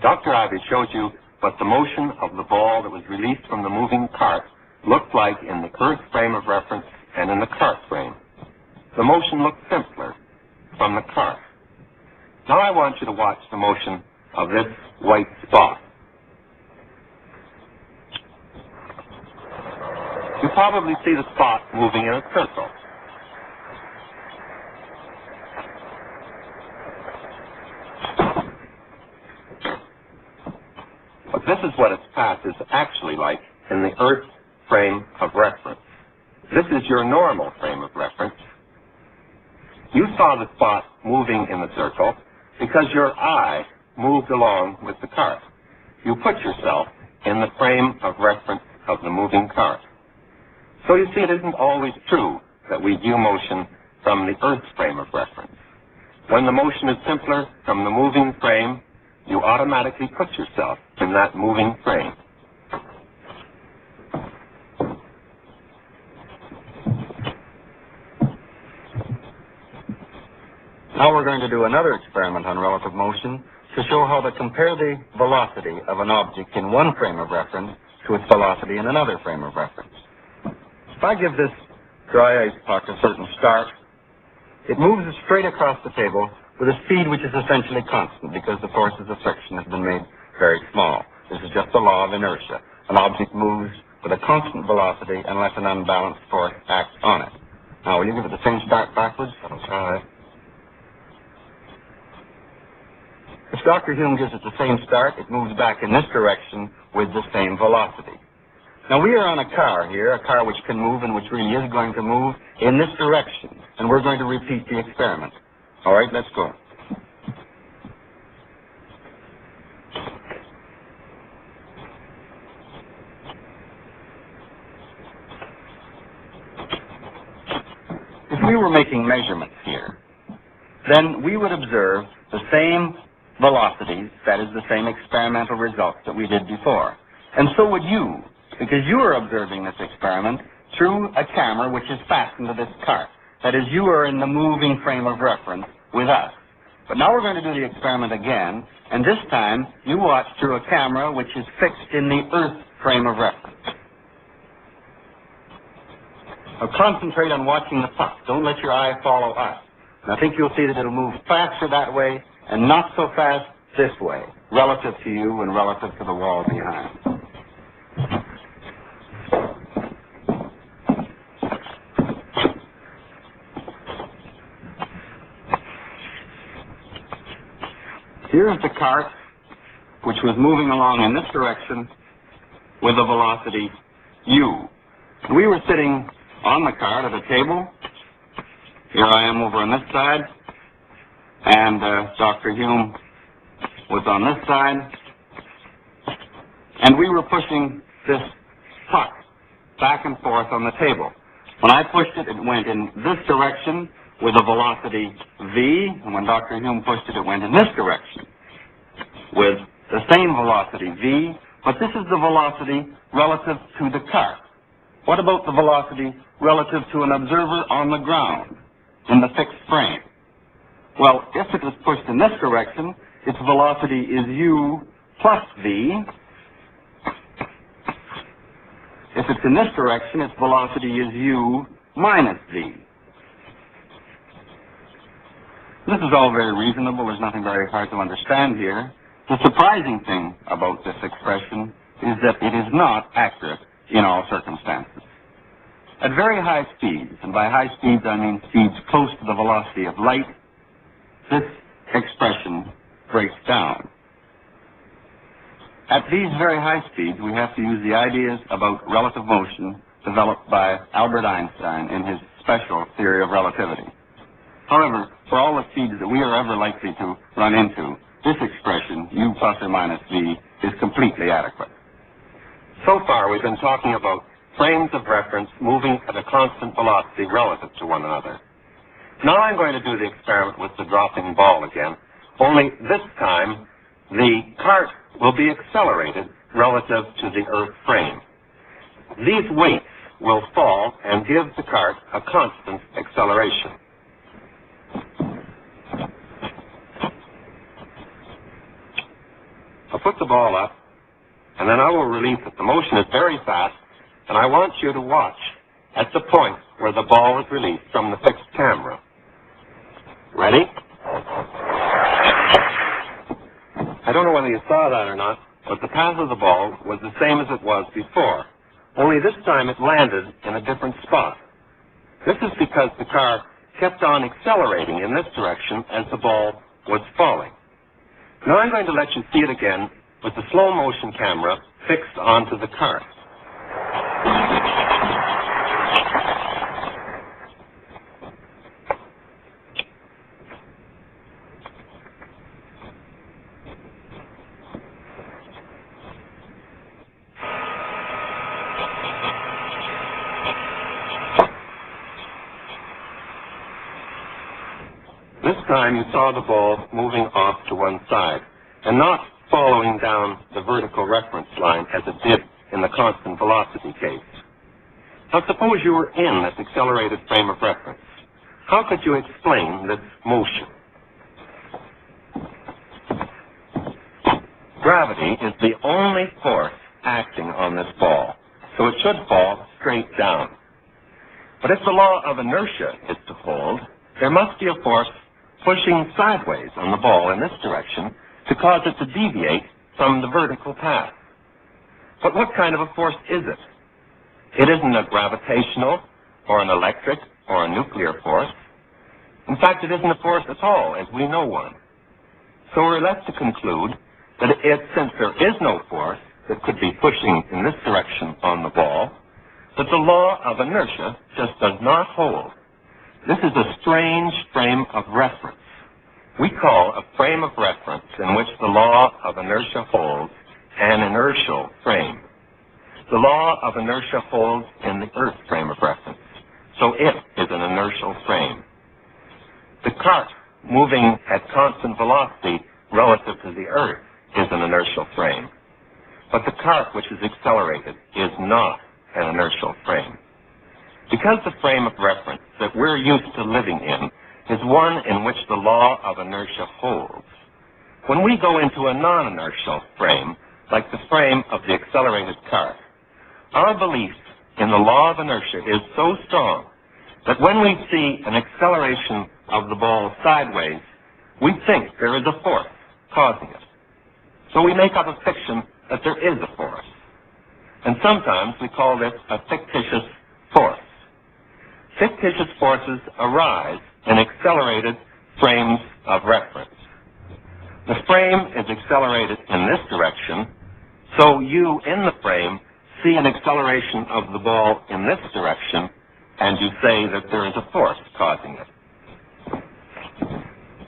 Dr. Ivy showed you what the motion of the ball that was released from the moving cart looked like in the Earth frame of reference and in the cart frame. The motion looked simpler from the cart. Now I want you to watch the motion of this white spot. You probably see the spot moving in a circle. But this is what its path is actually like in the Earth frame of reference. This is your normal frame of reference. You saw the spot moving in the circle because your eye moved along with the cart. You put yourself in the frame of reference of the moving cart. So you see, it isn't always true that we view motion from the Earth frame of reference. When the motion is simpler from the moving frame, you automatically put yourself in that moving frame. Now we're going to do another experiment on relative motion to show how to compare the velocity of an object in one frame of reference to its velocity in another frame of reference. If I give this dry ice puck a certain start, it moves straight across the table with a speed which is essentially constant because the forces of friction have been made very small. This is just the law of inertia. An object moves with a constant velocity unless an unbalanced force acts on it. Now, will you give it the same start backwards? I'll try. If Dr. Hume gives it the same start, it moves back in this direction with the same velocity. Now, we are on a car here, a car which can move and which really is going to move in this direction. And we're going to repeat the experiment. All right, let's go. If we were making measurements here, then we would observe the same velocities, that is the same experimental results that we did before. And so would you, because you are observing this experiment through a camera which is fastened to this cart. That is, you are in the moving frame of reference with us. But now we're going to do the experiment again, and this time you watch through a camera which is fixed in the Earth frame of reference. Now concentrate on watching the puck. Don't let your eye follow us. And I think you'll see that it'll move faster that way and not so fast this way, relative to you and relative to the wall behind. Here's the cart, which was moving along in this direction with a velocity u. We were sitting on the cart at a table. Here I am over on this side, and Dr. Hume was on this side, and we were pushing this puck back and forth on the table. When I pushed it, it went in this direction with a velocity v, and when Dr. Hume pushed it, it went in this direction with the same velocity v, but this is the velocity relative to the cart. What about the velocity relative to an observer on the ground in the fixed frame? Well, if it is pushed in this direction, its velocity is u plus v. If it's in this direction, its velocity is u minus v. This is all very reasonable. There's nothing very hard to understand here. The surprising thing about this expression is that it is not accurate in all circumstances. At very high speeds, and by high speeds I mean speeds close to the velocity of light, this expression breaks down. At these very high speeds, we have to use the ideas about relative motion developed by Albert Einstein in his special theory of relativity. However, for all the speeds that we are ever likely to run into, this expression, u plus or minus v, is completely adequate. So far, we've been talking about frames of reference moving at a constant velocity relative to one another. Now I'm going to do the experiment with the dropping ball again, only this time the cart will be accelerated relative to the Earth frame. These weights will fall and give the cart a constant acceleration. I'll put the ball up, and then I will release it. The motion is very fast, and I want you to watch at the point where the ball is released from the fixed camera. Ready? I don't know whether you saw that or not, but the path of the ball was the same as it was before, only this time it landed in a different spot. This is because the car kept on accelerating in this direction as the ball was falling. Now I'm going to let you see it again with the slow motion camera fixed onto the cart. This time you saw the ball moving off to one side and not following down the vertical reference line as it did in the constant velocity case. Now suppose you were in this accelerated frame of reference. How could you explain this motion? Gravity is the only force acting on this ball, so it should fall straight down. But if the law of inertia is to hold, there must be a force pushing sideways on the ball in this direction to cause it to deviate from the vertical path. But what kind of a force is it? It isn't a gravitational or an electric or a nuclear force. In fact, it isn't a force at all, as we know one. So we're left to conclude that since there is no force that could be pushing in this direction on the ball, that the law of inertia just does not hold. This is a strange frame of reference. We call a frame of reference in which the law of inertia holds an inertial frame. The law of inertia holds in the Earth frame of reference, so it is an inertial frame. The cart moving at constant velocity relative to the Earth is an inertial frame, but the cart which is accelerated is not an inertial frame. Because the frame of reference that we're used to living in is one in which the law of inertia holds, when we go into a non-inertial frame, like the frame of the accelerated cart, our belief in the law of inertia is so strong that when we see an acceleration of the ball sideways, we think there is a force causing it. So we make up a fiction that there is a force. And sometimes we call this a fictitious force. Fictitious forces arise in accelerated frames of reference. The frame is accelerated in this direction, so you in the frame see an acceleration of the ball in this direction, and you say that there is a force causing it.